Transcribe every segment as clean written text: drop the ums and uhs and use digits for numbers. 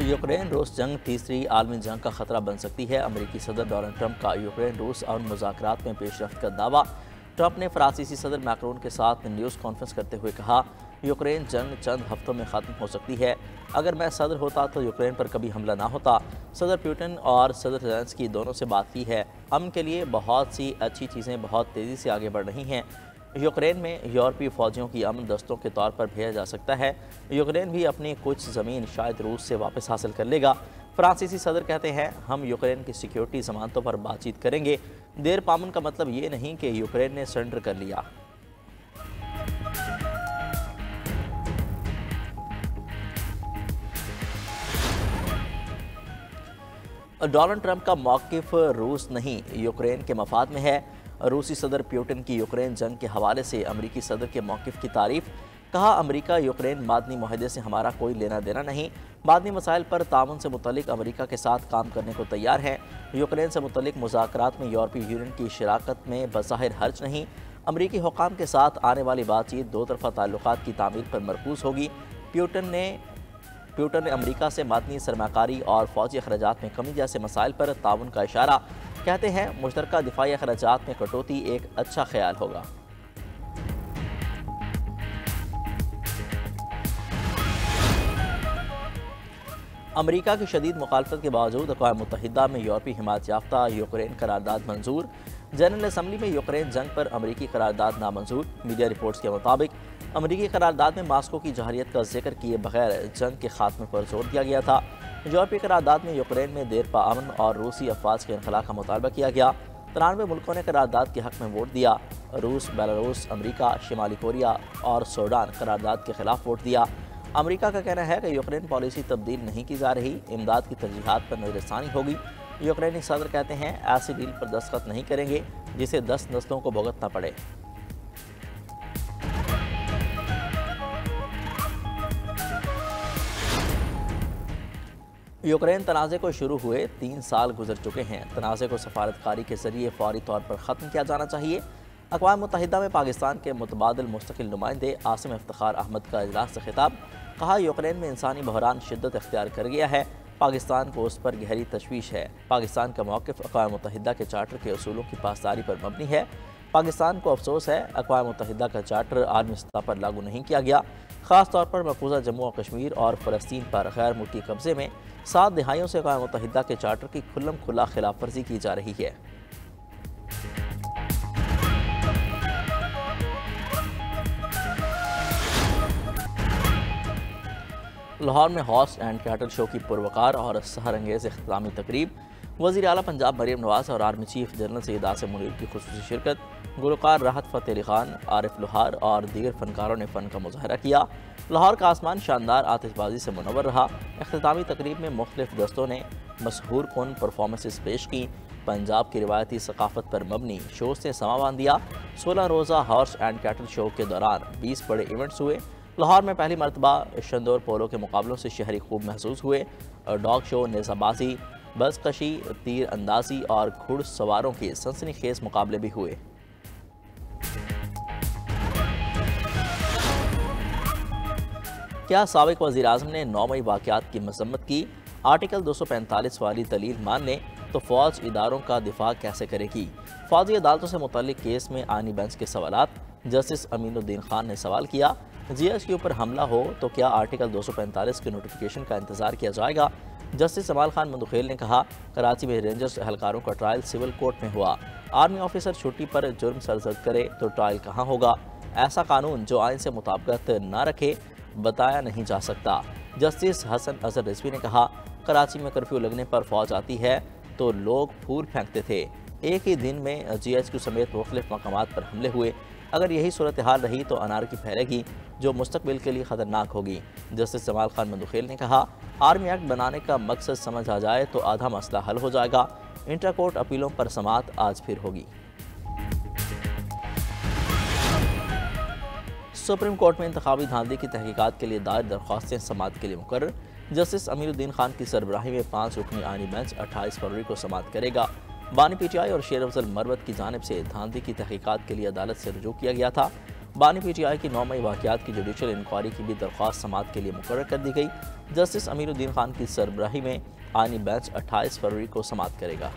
Ukraine रूस जंग तीसरी आलमी जंग का खतरा बन सकती है। अमेरिकी सदर डोनाल्ड ट्रंप का यूक्रेन रूस और मुज़ाकरात में पेशरफ्त का दावा। ट्रंप ने फ्रांसीसी सदर मैक्रोन के साथ न्यूज़ कॉन्फ्रेंस करते हुए कहा, यूक्रेन जंग चंद हफ्तों में ख़त्म हो सकती है। अगर मैं सदर होता तो यूक्रेन पर कभी हमला ना होता। सदर पुतिन और सदर ज़ेलेंस्की दोनों से बात की है। अमन के लिए बहुत सी अच्छी चीज़ें बहुत तेज़ी से आगे बढ़ रही हैं। यूक्रेन में यूरोपीय फ़ौजियों की अमन दस्तों के तौर पर भेजा जा सकता है। यूक्रेन भी अपनी कुछ ज़मीन शायद रूस से वापस हासिल कर लेगा। फ्रांसीसी सदर कहते हैं, हम यूक्रेन की सिक्योरिटी ज़मानतों पर बातचीत करेंगे। देर पामन का मतलब ये नहीं कि यूक्रेन ने सरेंडर कर लिया। डोनाल्ड ट्रंप का मौक़िफ़ रूस नहीं यूक्रेन के मफाद में है। रूसी सदर पुतिन की यूक्रेन जंग के हवाले से अमरीकी सदर के मौक़िफ़ की तारीफ़। कहा, अमरीका यूक्रेन मादनी मुआहदे से हमारा कोई लेना देना नहीं। मादनी मसाइल पर ताउन से मुतल्लिक अमरीका के साथ काम करने को तैयार है। यूक्रेन से मुतल्लिक मुज़ाकरात में यूरोपीय यूनियन की शराकत में बज़ाहिर हर्ज नहीं। अमरीकी हुकाम के साथ आने वाली बातचीत दो तरफ़ा ताल्लुकात की तामीर पर मरकूज़ होगी। पुतिन ने अमरीका से मादनी सरमाकारी और फ़ौजी अखराजात में कमी जैसे मसाइल पर ताउन का इशारा। कहते हैं, मुश्तरका दिफाई अखराजात में कटौती एक अच्छा ख्याल होगा। अमरीका की शदीद मुखालफत के बावजूद अक़वाम मुत्तहिदा में यूरोपीय हिमायत याफ्ता यूक्रेन करारदाद मंजूर। जनरल असम्बली में यूक्रेन जंग पर अमरीकी करारदाद नामंजूर। मीडिया रिपोर्ट्स के मुताबिक अमरीकी करारदाद में मास्को की जहरियत का जिक्र किए बगैर जंग के खात्मे पर जोर दिया गया था। यूरोपीय करारदाद में यूक्रेन में देर पा अमन और रूसी अफवाज के इनखला का मुतालबा किया गया। 93 मुल्कों ने करारदाद के हक में वोट दिया। रूस, बेलारूस, अमरीका, शिमाली कोरिया और सूडान करारदाद के खिलाफ वोट दिया। अमरीका का कहना है कि यूक्रेन पॉलिसी तब्दील नहीं की जा रही, इमदाद की तरजीहात पर नजरसानी होगी। यूक्रेनी सदर कहते हैं, ऐसी डील पर दस्तखत नहीं करेंगे जिसे 10 नस्लों को भुगतना पड़े। यूक्रेन तनाज़े को शुरू हुए 3 साल गुजर चुके हैं। तनाज़े को सफारतकारी के जरिए फौरी तौर पर ख़त्म किया जाना चाहिए। अक़वाम मुत्तहिदा में पाकिस्तान के मुतबादिल मुस्तकिल नुमाइंदे आसिम इफ्तिखार अहमद का इजलास से खिताब। कहा, यूक्रेन में इंसानी बहरान शिद्दत इख्तियार कर गया है। पाकिस्तान को उस पर गहरी तशवीश है। पाकिस्तान का मौक़िफ़ अक़वाम मुत्तहिदा के चार्टर के असूलों की पासदारी पर मबनी है। पाकिस्तान को अफसोस है, अक़वाम मुत्तहिदा का चार्टर आलमी सतह पर लागू नहीं किया गया। ख़ास तौर पर मकबूजा जम्मू और कश्मीर और फ़लस्तीन पर गैर मुल्की कब्ज़े में 7 दिहाइयों से अक़वाम मुत्तहिदा के चार्टर की खुल्लम खुला खिलाफ वर्जी की जा रही है। लाहौर में हॉर्स एंड कैटल शो की पुरवकार और सहरंगेज़ इख्तितामी तकरीब। वज़ीर आला पंजाब मरीम नवाज़ और army chief general Syed Asim Munir की खुसूसी शिरकत। गुलकार राहत फ़तेह अली खान, आरिफ लोहार और दीगर फनकारों ने फ़न का मुज़ाहरा किया। लाहौर का आसमान शानदार आतिशबाजी से मुनव्वर रहा। इख्तितामी तकरीब में मुख्तलिफ दस्तों ने मशहूर कौन परफॉर्मेंसेस पेश की। पंजाब की रिवायती सकाफत पर मबनी शो से समा बांध दिया। 16 रोज़ा हॉर्स एंड कैटल शो के दौरान 20 बड़े इवेंट्स हुए। लाहौर में पहली मरतबा शंदोर पोलो के मुकाबलों से शहरी खूब महसूस हुए। डॉग शो, नेज़ाबाजी, बसकशी, तीर अंदाजी और घुड़सवारों के सनसनीखेज मुकाबले भी हुए। क्या साबिक वज़ीर आज़म ने 9 मई वाक़यात की मज़म्मत की? आर्टिकल 245 वाली दलील मान लें तो फ़ौज इदारों का दिफा कैसे करेगी? फ़ौजी अदालतों से मुतल्लिक केस में आनी बेंच के सवालात। जस्टिस अमीनुद्दीन खान ने सवाल किया, जीएस के ऊपर हमला हो तो क्या आर्टिकल 245 के नोटिफिकेशन का इंतज़ार किया जाएगा? जस्टिस जमाल खान मंदुखेल ने कहा, कराची में रेंजर्स एहलकारों का ट्रायल सिविल कोर्ट में हुआ। आर्मी ऑफिसर छुट्टी पर जुर्म सरजद करे तो ट्रायल कहाँ होगा? ऐसा कानून जो आइन से मुताबिकत न रखे बताया नहीं जा सकता। जस्टिस हसन अजहर रिजवी ने कहा, कराची में कर्फ्यू लगने पर फौज आती है तो लोग फूल फेंकते थे। एक ही दिन में GHQ समेत मुख्तलिफ मकामात पर हमले हुए। अगर यही सूरत हाल रही तो अनारकी फैलेगी जो मुस्तकबिल के लिए ख़तरनाक होगी। जस्टिस जमाल खान मंदुखेल ने कहा, आर्मी एक्ट बनाने का मकसद समझ आ जाए तो आधा मसला हल हो जाएगा। इंटर कोर्ट अपीलों पर समाअत आज फिर होगी। सुप्रीम कोर्ट में इंतखाबी धांधली की तहकीकात के लिए दायर दरख्वास्तें समाअत के लिए मुकर्रर। जस्टिस अमीरुद्दीन खान की सरबराही में 5 रुकनी आइनी बेंच 28 फरवरी को समाअत करेगा। बानी PTI और शेर अफजल मरवत की जानिब से धांधली की तहकीकात के लिए अदालत से रुजू किया गया था। बानी PTI की 9 मई वाक़यात की जुडिशल इंक्वायरी की भी दरख्वास्त समाअत के लिए मुकर्रर कर दी गई। जस्टिस अमीरुद्दीन खान की सरबराही में आइनी बेंच 28 फरवरी को समाअत करेगा।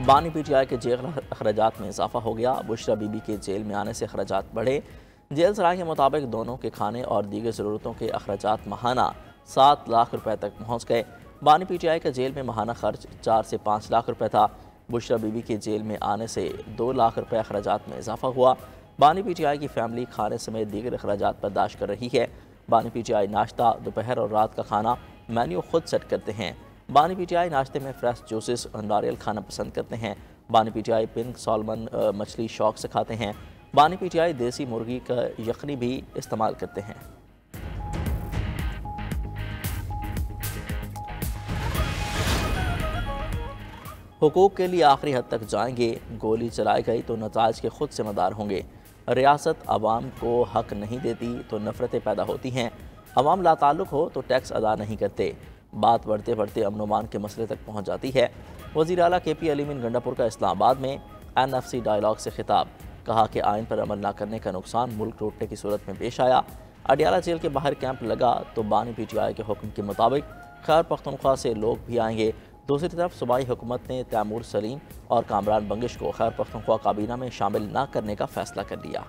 बानी PTI के जेल अखराजात में इजाफा हो गया। बुशरा बीबी के जेल में आने से अखराजात बढ़े। जेल सराय के मुताबिक दोनों के खाने और दीगर ज़रूरतों के अखराजात माहाना 7 लाख रुपए तक पहुँच गए। बानी PTI का जेल में माहाना खर्च 4 से 5 लाख रुपए था। बुशरा बीबी के जेल में आने से 2 लाख रुपए अखराजात में इजाफा हुआ। बानी PTI की फैमिली खाने समेत दीगर अखराजात बर्दाश्त कर रही है। बानी PTI नाश्ता, दोपहर और रात का खाना मेन्यू खुद सेट करते हैं। बानी PTI नाश्ते में फ्रेश जूसेस और नारियल खाना पसंद करते हैं। बानी PTI पिंक सालमन मछली शौक से खाते हैं। बानी PTI देसी मुर्गी का यखनी भी इस्तेमाल करते हैं। हुकूक के लिए आखिरी हद तक जाएंगे। गोली चलाई गई तो नताज के खुद जिम्मेदार होंगे। रियासत आवाम को हक नहीं देती तो नफरतें पैदा होती हैं। अवाम लाताल्लुक हो तो टैक्स अदा नहीं करते। बात बढ़ते बढ़ते अमन-ओ-मान के मसले तक पहुँच जाती है। वज़ीर आला KP अलीमीन गंडापुर का इस्लामाबाद में NFC डायलॉग से खिताब। कहा कि आइन पर अमल न करने का नुकसान मुल्क टूटने की सूरत में पेश आया। अडियाला जेल के बाहर कैंप लगा तो बानी PTI के हुक्म के मुताबिक खैर पख्तूनख्वा से लोग भी आएंगे। दूसरी तरफ सूबाई हुकूमत ने तैमूर सलीम और कामरान बंगिश को खैर पख्तूनख्वा काबीना में शामिल न करने का फैसला कर लिया।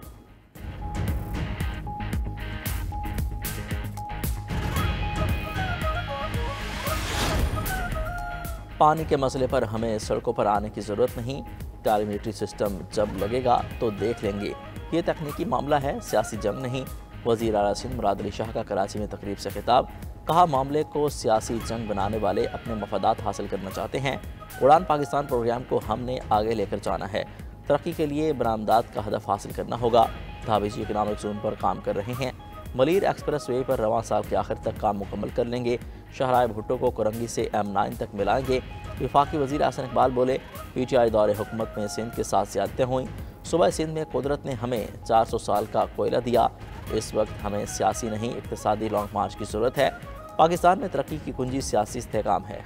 पानी के मसले पर हमें सड़कों पर आने की ज़रूरत नहीं। टेलीमेट्री सिस्टम जब लगेगा तो देख लेंगे। ये तकनीकी मामला है, सियासी जंग नहीं। वज़ीर आला सिंध मुराद अली शाह का कराची में तकरीब से खिताब। कहा मामले को सियासी जंग बनाने वाले अपने मफादात हासिल करना चाहते हैं। उड़ान पाकिस्तान प्रोग्राम को हमने आगे लेकर जाना है। तरक्की के लिए बरामदात का हदफ हासिल करना होगा। धाबीजी इकनॉमिक जोन पर काम कर रहे हैं। मलीर एक्सप्रेस वे पर रवां साल के आखिर तक काम मुकम्मल कर लेंगे। शाहराय भुट्टो को कुरंगी से M9 तक मिलाएंगे। वफाकी वज़ीर अहसन इकबाल बोले PTI दौरे हुकूमत में सिंध के साथ ज़्यादतियाँ हुई। सुबह सिंध में कुदरत ने हमें 400 साल का कोयला दिया। इस वक्त हमें सियासी नहीं इक़्तिसादी लॉन्ग मार्च की ज़रूरत है। पाकिस्तान में तरक्की की कुंजी सियासी इस्तेहकाम है।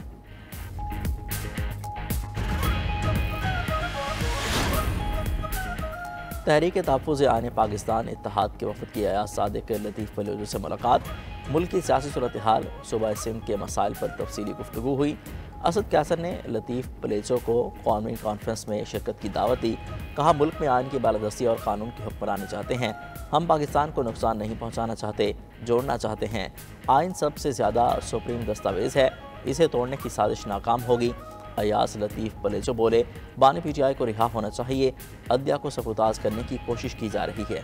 तहरीक तहफ़्फ़ुज़ आने पाकिस्तान इत्तेहाद के वफ़द की अयाज़ सादिक लतीफ़ बलोच से मुलाकात। मुल्क की सियासी सूरत हाल, सूबा सिंध के मसाइल पर तफसीली गुफ्तगू हुई। असद कैसर ने लतीफ़ बलोच को कौमी कॉन्फ्रेंस में शिरकत की दावत दी। कहा मुल्क में आइन की बालादस्ती और कानून की हुक्मरानी चाहते हैं। हम पाकिस्तान को नुकसान नहीं पहुँचाना चाहते, जोड़ना चाहते हैं। आइन सबसे ज़्यादा सुप्रीम दस्तावेज़ है, इसे तोड़ने की साजिश नाकाम होगी। अयाज लतीफ़ बलोच बोले बानी PTI को रिहा होना चाहिए। अदलिया को सबूताज करने की कोशिश की जा रही है।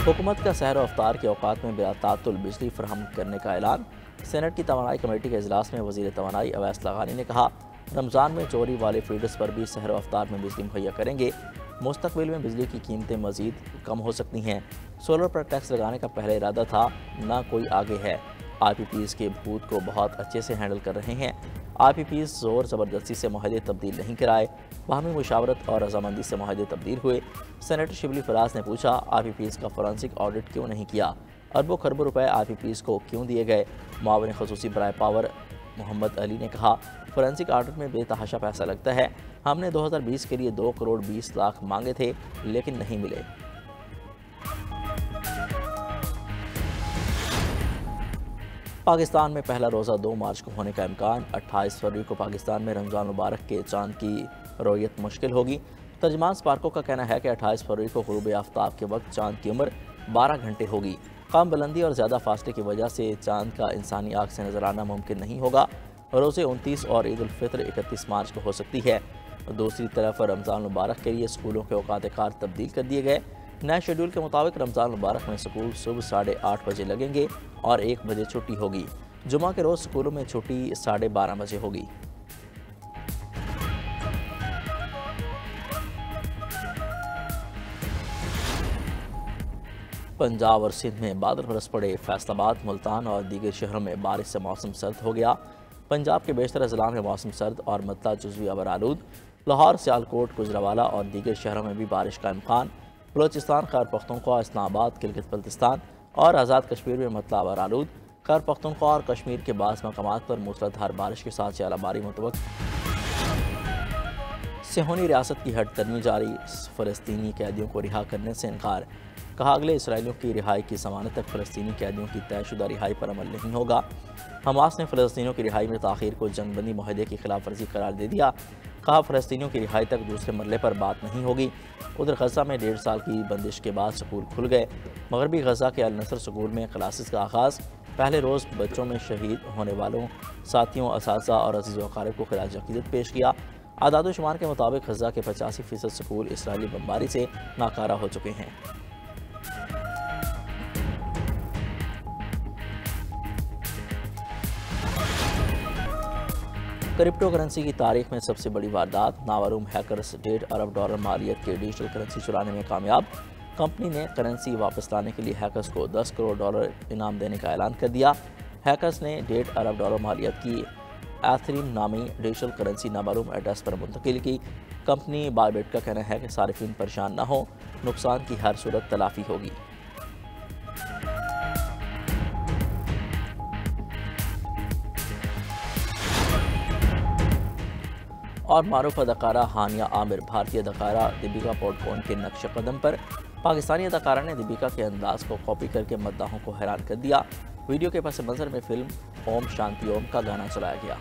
हुकूमत का सहर अफ्तार के औकात में बिलातातुल बिजली फराहम करने का ऐलान। सेनेट की तवानाई कमेटी के इजलास में वज़ीर तवानाई अवैस लगानी ने कहा रमज़ान में चोरी वाले फीडर्स पर भी सहर अफ्तार में बिजली मुहैया करेंगे। मुस्तकबिल में बिजली की कीमतें मज़ीद कम हो सकती हैं। सोलर पर टैक्स लगाने का पहला इरादा था, ना कोई आगे है। IPPs के भूत को बहुत अच्छे से हैंडल कर रहे हैं। IPPs ज़ोर ज़बरदस्ती से मुआहदे तब्दील नहीं कराए, बाहमी मुशावरत और रजामंदी से मुआहदे तब्दील हुए। सेनेटर शिबली फराज ने पूछा IPPs का फॉरेंसिक ऑडिट क्यों नहीं किया, अरबों खरबों रुपए IPPs को क्यों दिए गए। मुआविन खसूसी बराए पावर मोहम्मद अली ने कहा फॉरेंसिक ऑडिट में बेतहाशा पैसा लगता है। हमने 2020 के लिए 2 करोड़ 20 लाख मांगे थे लेकिन नहीं मिले। पाकिस्तान में पहला रोज़ा 2 मार्च को होने का इम्कान। 28 फरवरी को पाकिस्तान में रमज़ान मुबारक के चांद की रोयत मुश्किल होगी। तर्जमान स्पार्को का कहना है कि 28 फरवरी को ग़ुरूब आफ्ताब के वक्त चांद की उम्र 12 घंटे होगी। कम बुलंदी और ज़्यादा फासले की वजह से चांद का इंसानी आँख से नजर आना मुमकिन नहीं होगा। रोज़े 29 और ईद उल फित्र 31 मार्च को हो सकती है। दूसरी तरफ रमज़ान मुबारक के लिए स्कूलों के औकात कार तब्दील कर दिए गए। नए शेड्यूल के मुताबिक रमज़ान मुबारक में स्कूल सुबह 8:30 बजे लगेंगे और 1 बजे छुट्टी होगी। जुमा के रोज़ स्कूलों में छुट्टी 12:30 बजे होगी। पंजाब और सिंध में बादल बरस पड़े। फैसलाबाद, मुल्तान और दीगर शहरों में बारिश से मौसम सर्द हो गया। पंजाब के बेशतर अजला में मौसम सर्द और मतला जुज़वी अबर आलूद। लाहौर, सियालकोट, गुजरावाला और दीगर शहरों में भी बारिश का इम्कान। बलोचिस्तान, खैबर पख्तूनख्वा, इस्लामाबाद, गिलगित बल्तिस्तान और आज़ाद कश्मीर में मतला आवर आलूद। खैबर पख्तूनख्वा और कश्मीर के बाज़ मकामात पर मूसलाधार बारिश के साथ चालाबारी मुतवक्किल। सिहोनी रियासत की हट तरमी जारी, फ़लस्तीनी कैदियों को रिहा करने से इनकार। कहा अगले इसराइलियों की रिहाई की ज़मानत तक फ़लस्तीनी कैदियों की तयशुदा रिहाई पर अमल नहीं होगा। हमास ने फ़लस्तीनियों की रिहाई में ताख़ीर को जंगबंदी माहदे की खिलाफ वर्जी करार दे दिया। कहा फ़लस्तीनियों की रिहाई तक दूसरे मरले पर बात नहीं होगी। उधर गज़ा में 1.5 साल की बंदिश के बाद स्कूल खुल गए। मगरबी गज़ा के अल नसर स्कूल में क्लासेस का आगाज़। पहले रोज़ बच्चों में शहीद होने वालों साथियों, असातिज़ा और अज़ीज़ व अक़ारिब को खिराज अक़ीदत पेश किया। आदाद शुमार के मुताबिक गज़ा के 85% स्कूल इसराइली बमबारी से नाकारा हो चुके हैं। क्रिप्टो करेंसी की तारीख में सबसे बड़ी वारदात, नामालूम हैकर्स $1.5 अरब मालियत के डिजिटल करेंसी चुराने में कामयाब। कंपनी ने करेंसी वापस लाने के लिए हैकर्स को $10 करोड़ इनाम देने का ऐलान कर दिया। हैकर्स ने $1.5 अरब मालियत की एथेरियम नामी डिजिटल करेंसी नामालूम एड्रेस पर मुंतकिल की। कंपनी बायबिट का कहना है कि सार्फिन परेशान न हो, नुकसान की हर सूरत तलाफी होगी। और मारूफ अदाकारा हानिया आमिर भारतीय अदाकारा दीपिका पादुकोण के नक्श कदम पर। पाकिस्तानी अदाकारा ने दीपिका के अंदाज को कॉपी करके मद्दाहों को हैरान कर दिया। वीडियो के पस मंजर में फिल्म ओम शांति ओम का गाना चलाया गया।